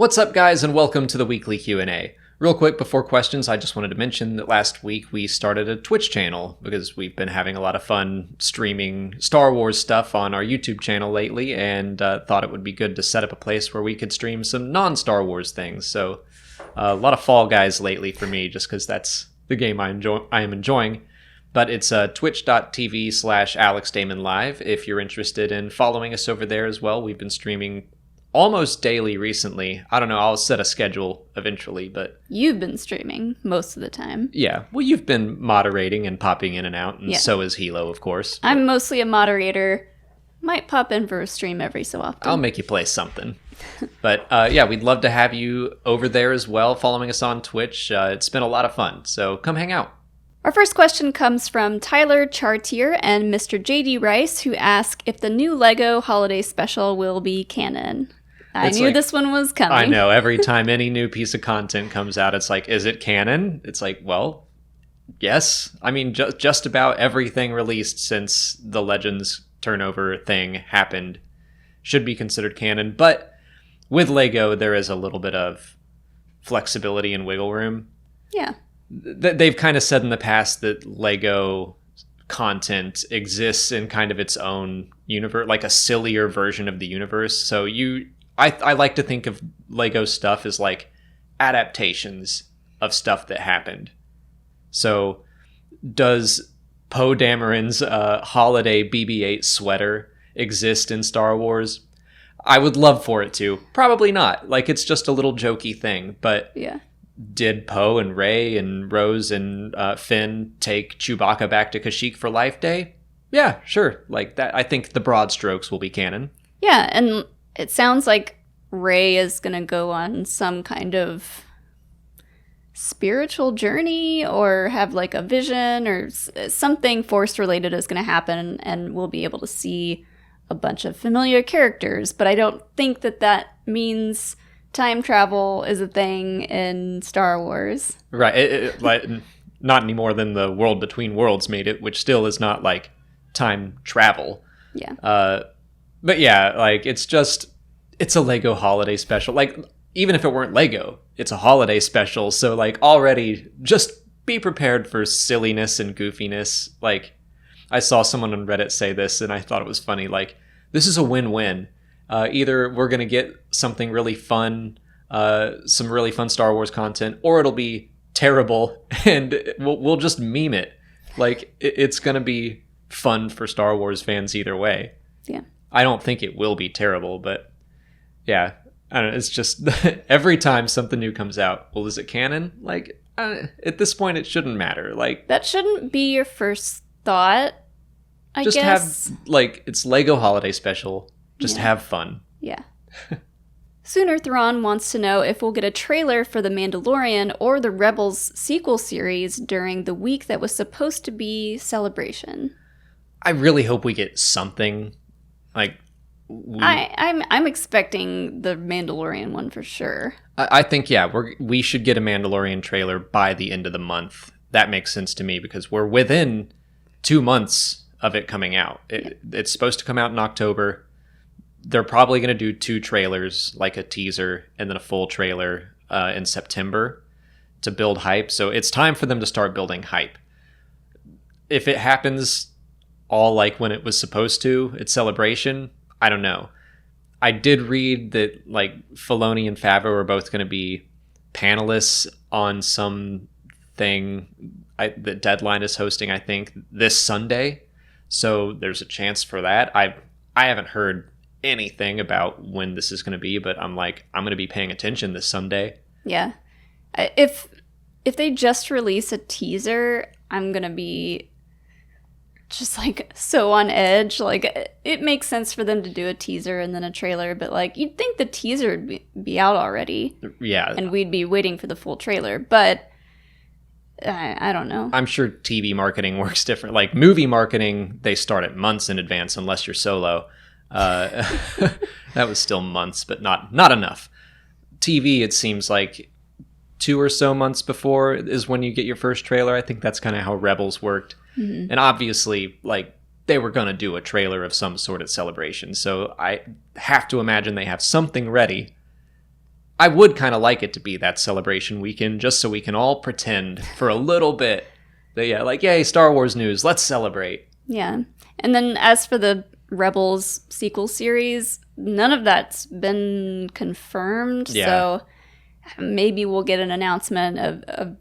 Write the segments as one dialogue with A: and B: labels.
A: What's up, guys, and welcome to the weekly Q&A. Real quick, before questions, I just wanted to mention that last week we started a Twitch channel because we've been having a lot of fun streaming Star Wars stuff on our YouTube channel lately, and thought it would be good to set up a place where we could stream some non-Star Wars things. So a lot of Fall Guys lately for me, just because that's the game I am enjoying. But it's twitch.tv/AlexDamonLive if you're interested in following us over there as well. We've been streaming almost daily recently. I don't know, I'll set a schedule eventually, but...
B: You've been streaming most of the time.
A: Yeah, well, you've been moderating and popping in and out, and so is Hilo, of course. But
B: I'm mostly a moderator. Might pop in for a stream every so often.
A: I'll make you play something. But yeah, we'd love to have you over there as well, following us on Twitch. It's been a lot of fun, so come hang out.
B: Our first question comes from Tyler Chartier and Mr. JD Rice, who ask if the new LEGO holiday special will be canon. I knew this one was coming.
A: I know. Every time any new piece of content comes out, it's like, is it canon? It's like, well, yes. I mean, just about everything released since the Legends turnover thing happened should be considered canon. But with LEGO, there is a little bit of flexibility and wiggle room.
B: Yeah.
A: They've kind of said in the past that LEGO content exists in kind of its own universe, like a sillier version of the universe. So I like to think of LEGO stuff as like adaptations of stuff that happened. So does Poe Dameron's holiday BB-8 sweater exist in Star Wars? I would love for it to. Probably not. Like, it's just a little jokey thing. But
B: yeah.
A: Did Poe and Rey and Rose and Finn take Chewbacca back to Kashyyyk for Life Day? Yeah, sure. Like that. I think the broad strokes will be canon.
B: Yeah, and it sounds like Rey is going to go on some kind of spiritual journey or have like a vision or something Force related is going to happen, and we'll be able to see a bunch of familiar characters. But I don't think that means time travel is a thing in Star Wars.
A: Right. Like, not any more than the World Between Worlds made it, which still is not like time travel.
B: Yeah.
A: But yeah, like it's a LEGO holiday special. Like, even if it weren't LEGO, it's a holiday special. So like already just be prepared for silliness and goofiness. Like, I saw someone on Reddit say this and I thought it was funny. Like, this is a win-win. Either we're going to get something really fun, some really fun Star Wars content, or it'll be terrible and we'll just meme it. Like, it's going to be fun for Star Wars fans either way.
B: Yeah.
A: I don't think it will be terrible, but yeah, I don't know. It's just every time something new comes out, well, is it canon? Like, at this point, it shouldn't matter. Like,
B: that shouldn't be your first thought, I guess.
A: Just have, like, it's LEGO holiday special. Just have fun.
B: Yeah. Sooner Thrawn wants to know if we'll get a trailer for The Mandalorian or the Rebels sequel series during the week that was supposed to be Celebration.
A: I really hope we get something. Like,
B: I'm expecting the Mandalorian one for sure.
A: I think, yeah, we should get a Mandalorian trailer by the end of the month. That makes sense to me because we're within 2 months of it coming out. It's supposed to come out in October. They're probably going to do 2 trailers, like a teaser and then a full trailer in September to build hype. So it's time for them to start building hype. If it happens all like when it was supposed to, it's Celebration, I don't know. I did read that like Filoni and Favreau are both going to be panelists on some thing that Deadline is hosting, I think, this Sunday. So there's a chance for that. I haven't heard anything about when this is going to be, but I'm going to be paying attention this Sunday.
B: Yeah. If they just release a teaser, I'm going to be just like so on edge. Like, it makes sense for them to do a teaser and then a trailer, but like you'd think the teaser would be out already.
A: Yeah.
B: And we'd be waiting for the full trailer, but I don't know.
A: I'm sure TV marketing works different. Like movie marketing, they start at months in advance unless you're Solo. That was still months, but not enough. TV, it seems like 2 or so months before is when you get your first trailer. I think that's kind of how Rebels worked. Mm-hmm. And obviously, like, they were going to do a trailer of some sort at Celebration. So I have to imagine they have something ready. I would kind of like it to be that celebration weekend, just so we can all pretend for a little bit that, yeah, like, yay, Star Wars news, let's celebrate.
B: Yeah. And then as for the Rebels sequel series, none of that's been confirmed.
A: Yeah.
B: So maybe we'll get an announcement of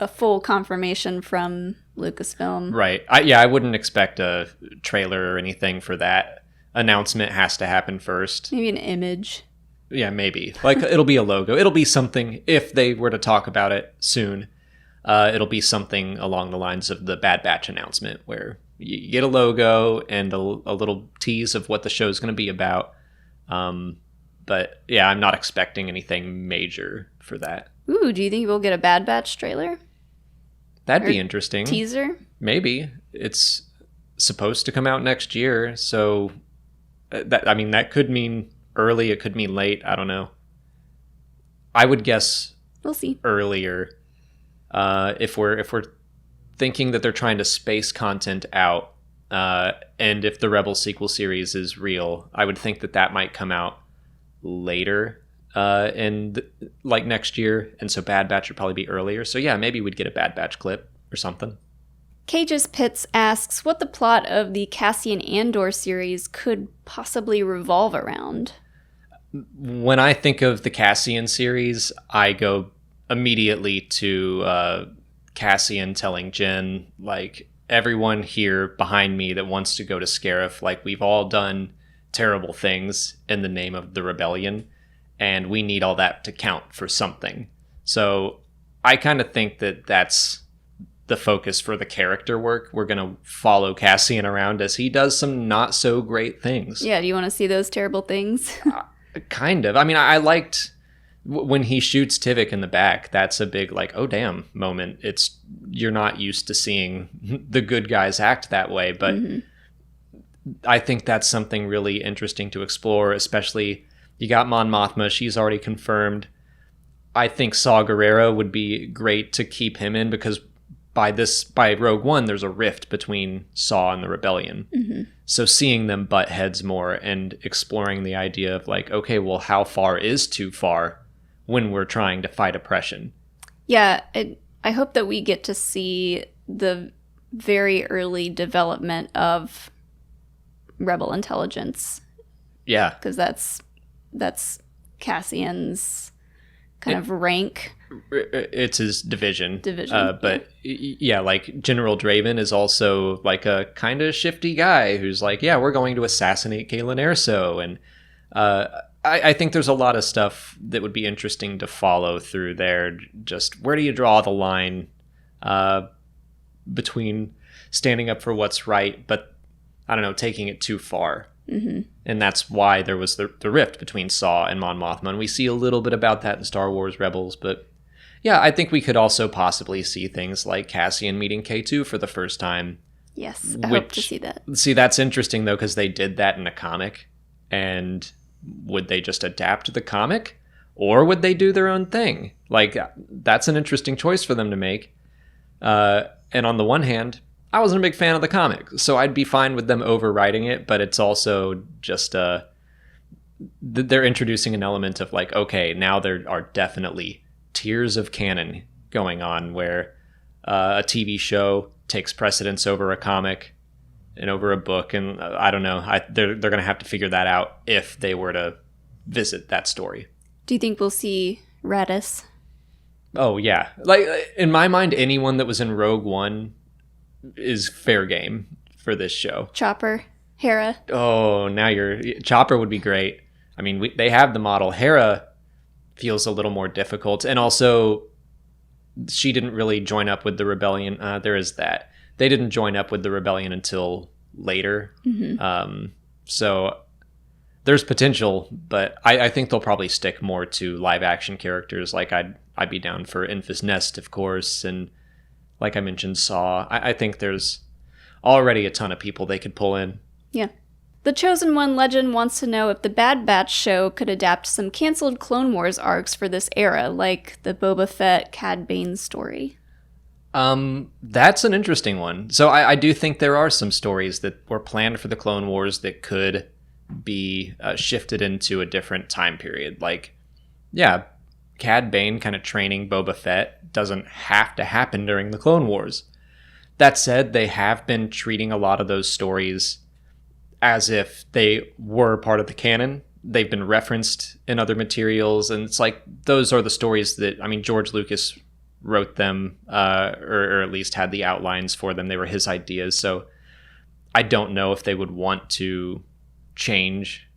B: a full confirmation from Lucasfilm.
A: Right. I wouldn't expect a trailer or anything for that. Announcement has to happen first.
B: Maybe an image.
A: Yeah, maybe. Like, it'll be a logo. It'll be something, if they were to talk about it soon, it'll be something along the lines of the Bad Batch announcement, where you get a logo and a little tease of what the show's going to be about. But yeah, I'm not expecting anything major for that.
B: Ooh, do you think we'll get a Bad Batch trailer?
A: That'd be interesting.
B: Teaser?
A: Maybe. It's supposed to come out next year, so that could mean early, it could mean late, I don't know. I would guess
B: we'll see.
A: Earlier. If we're thinking that they're trying to space content out, and if the Rebel sequel series is real, I would think that might come out later like next year, and so Bad Batch would probably be earlier. So yeah, maybe we'd get a Bad Batch clip or something.
B: Cage's Pits asks what the plot of the Cassian Andor series could possibly revolve around.
A: When I think of the Cassian series, I go immediately to Cassian telling Jyn, like, everyone here behind me that wants to go to Scarif, like, we've all done terrible things in the name of the rebellion, and we need all that to count for something. So I kind of think that that's the focus for the character work. We're going to follow Cassian around as he does some not so great things.
B: Yeah, do you want to see those terrible things?
A: Kind of. I mean, I liked when he shoots Tivik in the back. That's a big, like, oh damn moment. You're not used to seeing the good guys act that way, but I think that's something really interesting to explore, especially you got Mon Mothma. She's already confirmed. I think Saw Gerrera would be great to keep him in, because by Rogue One, there's a rift between Saw and the Rebellion. Mm-hmm. So seeing them butt heads more and exploring the idea of, like, okay, well, how far is too far when we're trying to fight oppression?
B: Yeah, I hope that we get to see the very early development of Rebel intelligence.
A: Yeah.
B: Because that's Cassian's kind of rank.
A: It's his division.
B: But
A: yeah, like General Draven is also like a kind of shifty guy who's like, yeah, we're going to assassinate Kalen Erso. And I think there's a lot of stuff that would be interesting to follow through there. Just where do you draw the line between standing up for what's right, but I don't know, taking it too far. Mm-hmm. And that's why there was the rift between Saw and Mon Mothma. And we see a little bit about that in Star Wars Rebels, but yeah, I think we could also possibly see things like Cassian meeting K2 for the first time.
B: Yes, I hope to see that.
A: See, that's interesting, though, because they did that in a comic. And would they just adapt the comic? Or would they do their own thing? Like, that's an interesting choice for them to make. And on the one hand, I wasn't a big fan of the comic, so I'd be fine with them overwriting it, but it's also just they're introducing an element of, like, okay, now there are definitely tiers of canon going on where a TV show takes precedence over a comic and over a book, and I don't know, they're going to have to figure that out if they were to visit that story.
B: Do you think we'll see Radis?
A: Oh yeah, like in my mind, anyone that was in Rogue One is fair game for this show.
B: Chopper, Hera.
A: Oh, now Chopper would be great. I mean, they have the model. Hera feels a little more difficult, and also she didn't really join up with the rebellion. There is that. They didn't join up with the rebellion until later. Mm-hmm. So there's potential, but I think they'll probably stick more to live action characters. Like I'd be down for Enfys Nest, of course, and like I mentioned, Saw. I think there's already a ton of people they could pull in.
B: Yeah. The Chosen One legend wants to know if the Bad Batch show could adapt some canceled Clone Wars arcs for this era, like the Boba Fett Cad Bane story.
A: That's an interesting one. So I do think there are some stories that were planned for the Clone Wars that could be shifted into a different time period. Like, yeah, Cad Bane kind of training Boba Fett doesn't have to happen during the Clone Wars. That said, they have been treating a lot of those stories as if they were part of the canon. They've been referenced in other materials, and it's like those are the stories that, I mean, George Lucas wrote them, or at least had the outlines for them. They were his ideas, so I don't know if they would want to change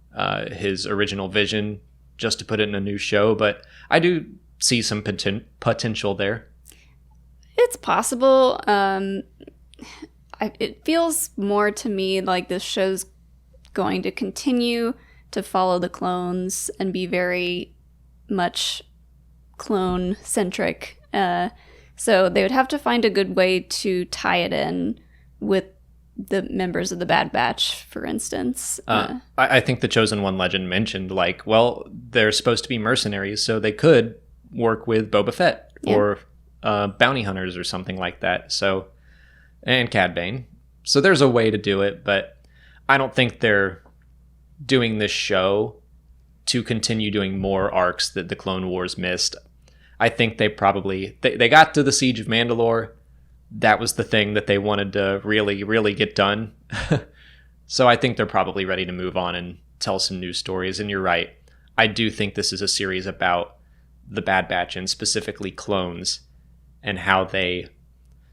A: his original vision just to put it in a new show, but I do see some potential there.
B: It's possible. It feels more to me like this show's going to continue to follow the clones and be very much clone-centric. So they would have to find a good way to tie it in with the members of the Bad Batch, for instance.
A: I think the Chosen One legend mentioned, like, well, they're supposed to be mercenaries, so they could work with Boba Fett or bounty hunters or something like that. So, and Cad Bane. So there's a way to do it, but I don't think they're doing this show to continue doing more arcs that the Clone Wars missed. I think they probably they got to the Siege of Mandalore. That was the thing that they wanted to really, really get done. So I think they're probably ready to move on and tell some new stories. And you're right. I do think this is a series about the Bad Batch and specifically clones and how they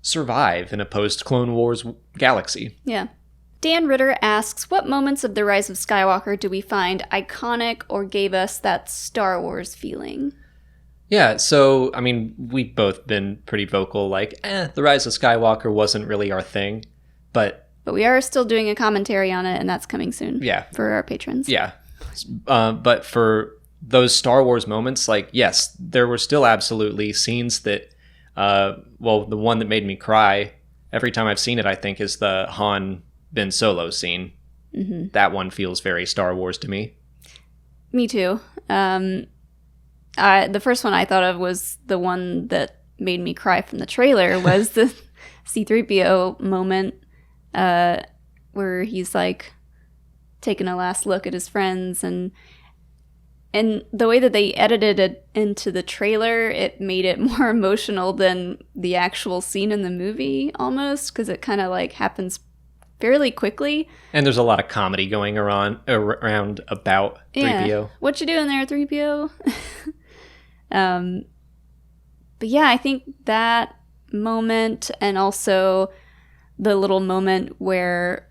A: survive in a post-Clone Wars galaxy.
B: Yeah. Dan Ritter asks, what moments of the Rise of Skywalker do we find iconic or gave us that Star Wars feeling?
A: Yeah, so, I mean, we've both been pretty vocal, like, the Rise of Skywalker wasn't really our thing, but
B: we are still doing a commentary on it, and that's coming soon.
A: Yeah.
B: For our patrons.
A: Yeah. But for those Star Wars moments, like, yes, there were still absolutely scenes that, well, the one that made me cry every time I've seen it, I think, is the Han Ben Solo scene. Mm-hmm. That one feels very Star Wars to me.
B: Me too. The first one I thought of was the one that made me cry from the trailer was the C-3PO moment where he's like taking a last look at his friends, and the way that they edited it into the trailer, it made it more emotional than the actual scene in the movie almost, because it kind of like happens fairly quickly. And
A: there's a lot of comedy going around about 3PO.
B: What you doing there, 3PO? But yeah, I think that moment, and also the little moment where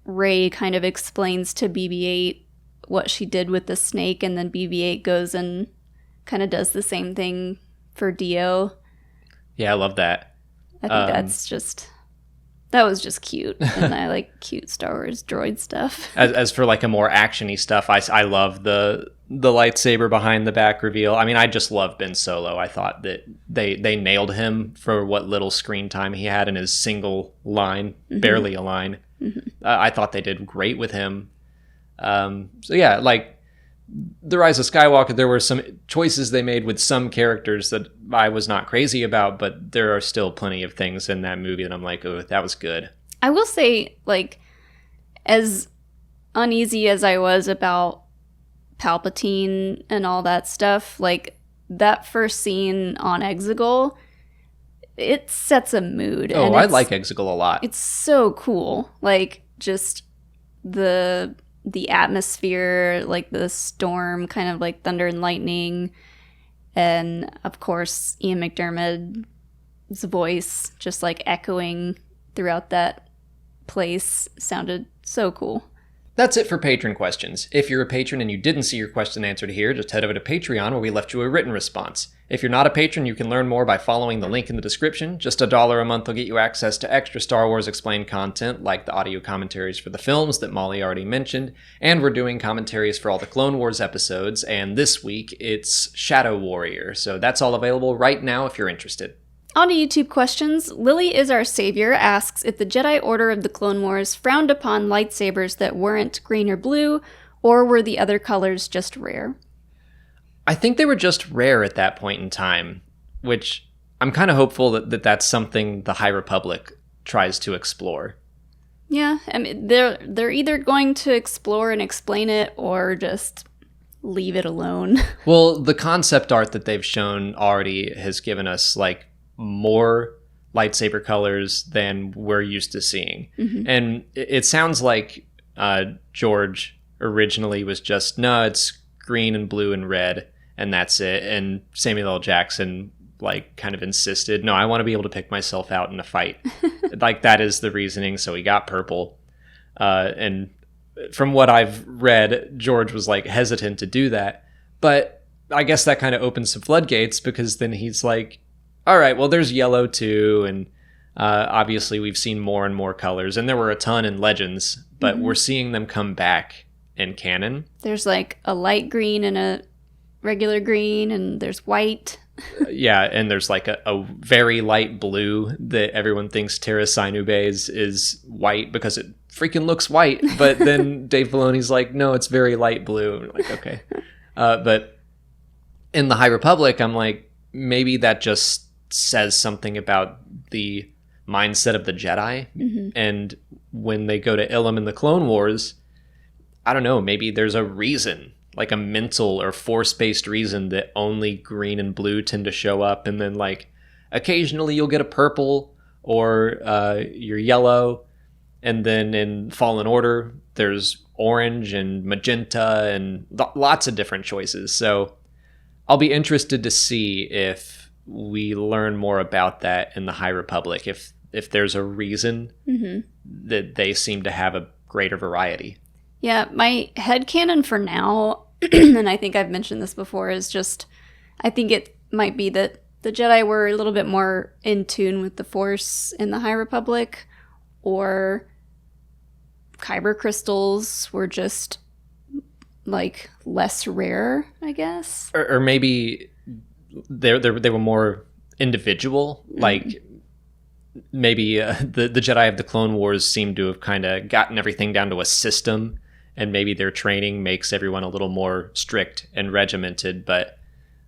B: Rey kind of explains to BB-8 what she did with the snake, and then BB-8 goes and kind of does the same thing for Dio.
A: Yeah, I love that.
B: I think that was just cute, and I like cute Star Wars droid stuff.
A: As for like a more actiony stuff, I love the lightsaber behind the back reveal. I mean, I just love Ben Solo. I thought that they nailed him for what little screen time he had in his single line, barely a line. Mm-hmm. I thought they did great with him. So yeah, like the Rise of Skywalker, there were some choices they made with some characters that I was not crazy about, but there are still plenty of things in that movie that I'm like, oh, that was good.
B: I will say, like, as uneasy as I was about Palpatine and all that stuff, like, that first scene on Exegol, it sets a mood.
A: Oh, I like Exegol a lot.
B: It's so cool. Like, just the atmosphere, like the storm, kind of like thunder and lightning, and of course Ian McDermott's voice just like echoing throughout that place sounded so cool.
A: That's it for patron questions. If you're a patron and you didn't see your question answered here, just head over to Patreon where we left you a written response. If you're not a patron, you can learn more by following the link in the description. Just $1 a month will get you access to extra Star Wars Explained content, like the audio commentaries for the films that Molly already mentioned, and we're doing commentaries for all the Clone Wars episodes, and this week it's Shadow Warrior, so that's all available right now if you're interested.
B: On to YouTube questions. Lily is Our Savior asks if the Jedi Order of the Clone Wars frowned upon lightsabers that weren't green or blue, or were the other colors just rare?
A: I think they were just rare at that point in time, which I'm kind of hopeful that that's something the High Republic tries to explore.
B: Yeah, I mean, they're either going to explore and explain it, or just leave it alone.
A: Well, the concept art that they've shown already has given us like more lightsaber colors than we're used to seeing. Mm-hmm. And it sounds like George originally was just, no, it's green and blue and red, and that's it. And Samuel L. Jackson like kind of insisted, no, I want to be able to pick myself out in a fight. Like that is the reasoning. So he got purple. And from what I've read, George was like hesitant to do that. But I guess that kind of opens some floodgates, because then he's like, all right, well, there's yellow too. And obviously we've seen more and more colors, and there were a ton in Legends, but we're seeing them come back in canon. There's
B: like a light green and a regular green, and there's white.
A: Yeah, and there's like a very light blue that everyone thinks Terra Sinubes is white because it freaking looks white. But then Dave Filoni's like, no, it's very light blue. And like, okay. But in the High Republic, I'm like, maybe that just says something about the mindset of the Jedi. Mm-hmm. And when they go to Ilum in the Clone Wars, I don't know, maybe there's a reason, like a mental or force-based reason, that only green and blue tend to show up, and then like occasionally you'll get a purple or your yellow, and then in Fallen Order there's orange and magenta and lots of different choices. So I'll be interested to see if we learn more about that in the High Republic, if there's a reason that they seem to have a greater variety.
B: Yeah, my headcanon for now, and I think I've mentioned this before, is just, I think it might be that the Jedi were a little bit more in tune with the Force in the High Republic, or kyber crystals were just, like, less rare, I guess.
A: Or maybe they were more individual, like maybe the Jedi of the Clone Wars seem to have kind of gotten everything down to a system, and maybe their training makes everyone a little more strict and regimented, but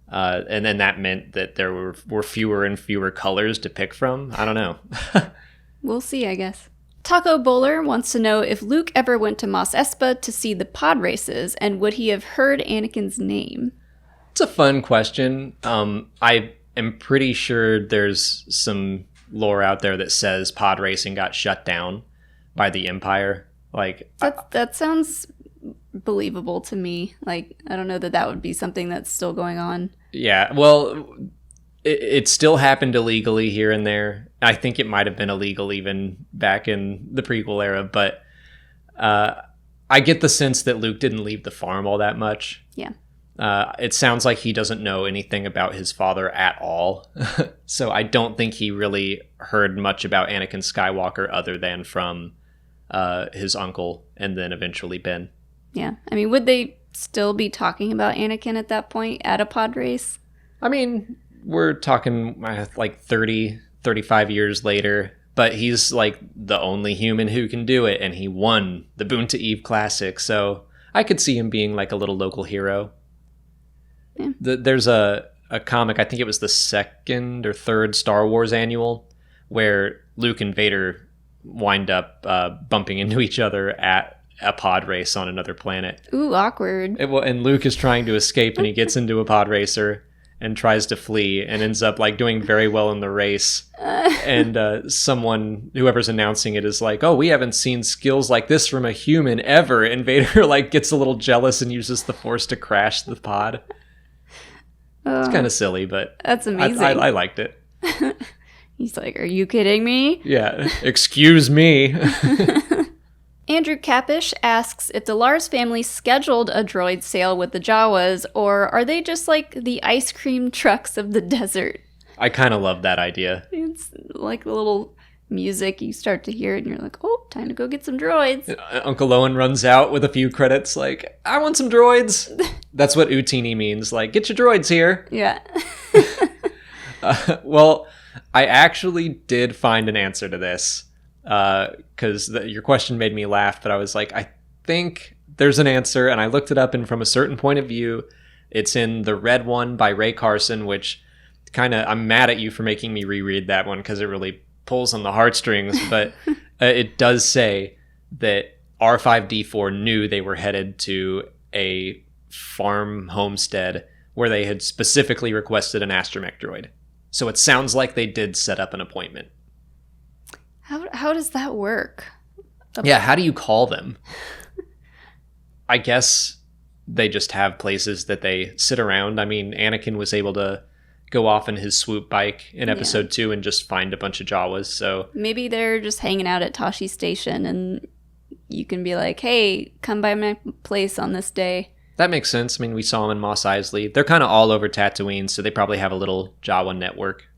A: and then that meant that there were fewer and fewer colors to pick from. I don't know.
B: We'll see, I guess. Taco Bowler wants to know if Luke ever went to Mos Espa to see the pod races, and would he have heard Anakin's name?
A: It's a fun question. I am pretty sure there's some lore out there that says pod racing got shut down by the Empire. Like
B: that sounds believable to me. Like, I don't know that would be something that's still going on.
A: Yeah, well, it still happened illegally here and there. I think it might have been illegal even back in the prequel era, but I get the sense that Luke didn't leave the farm all that much.
B: Yeah.
A: It sounds like he doesn't know anything about his father at all. So I don't think he really heard much about Anakin Skywalker other than from his uncle and then eventually Ben.
B: Yeah. I mean, would they still be talking about Anakin at that point at a pod race?
A: I mean, we're talking like 30, 35 years later, but he's like the only human who can do it, and he won the Boon to Eve Classic. So I could see him being like a little local hero. Yeah. There's a comic, I think it was the second or third Star Wars annual, where Luke and Vader wind up bumping into each other at a pod race on another planet.
B: Ooh, awkward.
A: And Luke is trying to escape, and he gets into a pod racer and tries to flee and ends up like doing very well in the race. And whoever's announcing it is like, oh, we haven't seen skills like this from a human ever. And Vader like gets a little jealous and uses the Force to crash the pod. It's kind of silly, but
B: that's amazing.
A: I liked it.
B: He's like, are you kidding me?
A: Yeah, excuse me.
B: Andrew Capish asks if the Lars family scheduled a droid sale with the Jawas, or are they just like the ice cream trucks of the desert?
A: I kind of love that idea.
B: It's like the little music, you start to hear it and you're like, oh, time to go get some droids.
A: Uncle Owen runs out with a few credits like, I want some droids. That's what Utini means, like, get your droids here.
B: Yeah.
A: Well, I actually did find an answer to this, because your question made me laugh, but I was like, I think there's an answer, and I looked it up, and from a certain point of view, it's in The Red One by Ray Carson, which I'm mad at you for making me reread that one because it really pulls on the heartstrings, but it does say that R5-D4 knew they were headed to a farm homestead where they had specifically requested an astromech droid. So it sounds like they did set up an appointment.
B: How does that work?
A: Yeah, how do you call them? I guess they just have places that they sit around. I mean, Anakin was able to go off in his swoop bike in episode 2 and just find a bunch of Jawas, so...
B: Maybe they're just hanging out at Tashi Station and you can be like, hey, come by my place on this day.
A: That makes sense. I mean, we saw them in Mos Eisley. They're kind of all over Tatooine, so they probably have a little Jawa network.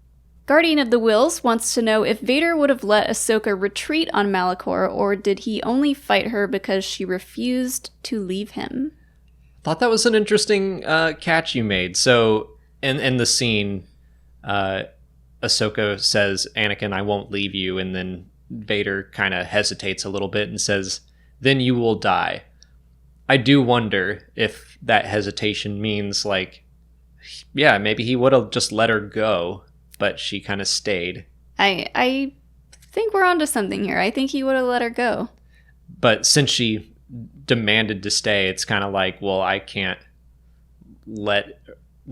B: Guardian of the Wills wants to know if Vader would have let Ahsoka retreat on Malachor, or did he only fight her because she refused to leave him?
A: Thought that was an interesting catch you made. So, in the scene, Ahsoka says, Anakin, I won't leave you, and then Vader kind of hesitates a little bit and says, then you will die. I do wonder if that hesitation means, like, yeah, maybe he would have just let her go, but she kind of stayed.
B: I think we're onto something here. I think he would have let her go.
A: But since she demanded to stay, it's kind of like, well, I can't let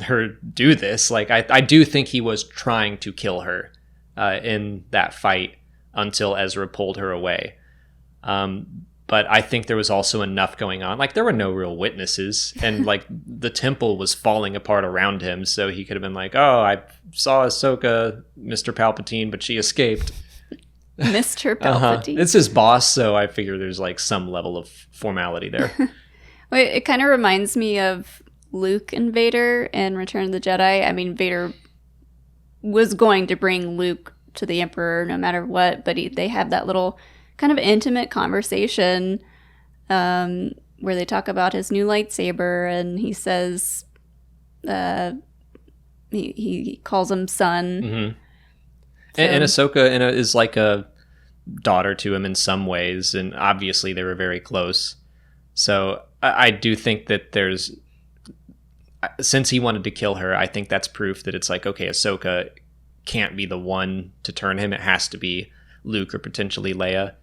A: her do this. Like, I do think he was trying to kill her in that fight until Ezra pulled her away. But I think there was also enough going on. Like, there were no real witnesses, and like the temple was falling apart around him, so he could have been like, oh, I saw Ahsoka, Mr. Palpatine, but she escaped.
B: Mr. Palpatine.
A: It's his boss, so I figure there's like some level of formality there.
B: Wait, it kind of reminds me of Luke and Vader in Return of the Jedi. I mean, Vader was going to bring Luke to the Emperor no matter what, but they have that little kind of intimate conversation where they talk about his new lightsaber, and he says he calls him son.
A: Mm-hmm. So. And Ahsoka is like a daughter to him in some ways, and obviously they were very close. So I do think that there's, since he wanted to kill her, I think that's proof that it's like, okay, Ahsoka can't be the one to turn him. It has to be Luke or potentially Leia.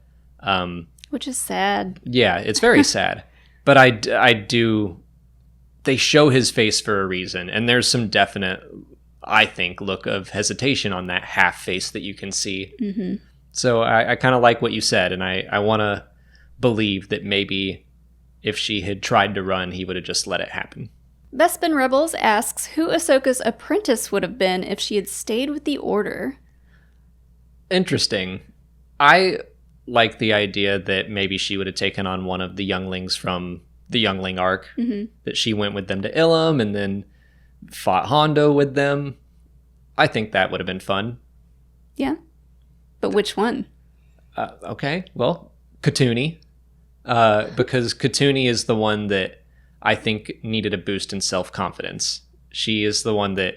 B: Which is sad.
A: Yeah, it's very sad. But I do, they show his face for a reason, and there's some definite, I think, look of hesitation on that half face that you can see.
B: Mm-hmm.
A: So I kind of like what you said, and I want to believe that maybe if she had tried to run, he would have just let it happen.
B: Bespin Rebels asks who Ahsoka's apprentice would have been if she had stayed with the Order.
A: Interesting. I like the idea that maybe she would have taken on one of the younglings from the youngling arc, that she went with them to Ilum and then fought Hondo with them. I think that would have been fun.
B: Yeah. But which one?
A: Okay, well, Katuni. Because Katuni is the one that I think needed a boost in self-confidence. She is the one that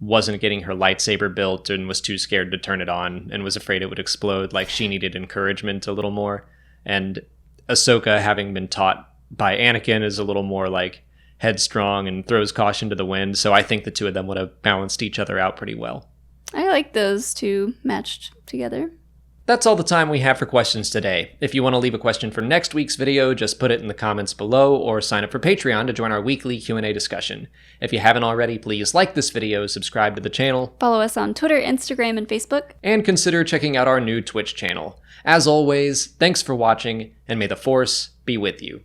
A: wasn't getting her lightsaber built and was too scared to turn it on and was afraid it would explode. Like, she needed encouragement a little more. And Ahsoka, having been taught by Anakin, is a little more like headstrong and throws caution to the wind. So I think the two of them would have balanced each other out pretty well.
B: I like those two matched together.
A: That's all the time we have for questions today. If you want to leave a question for next week's video, just put it in the comments below or sign up for Patreon to join our weekly Q&A discussion. If you haven't already, please like this video, subscribe to the channel,
B: follow us on Twitter, Instagram, and Facebook,
A: and consider checking out our new Twitch channel. As always, thanks for watching, and may the Force be with you.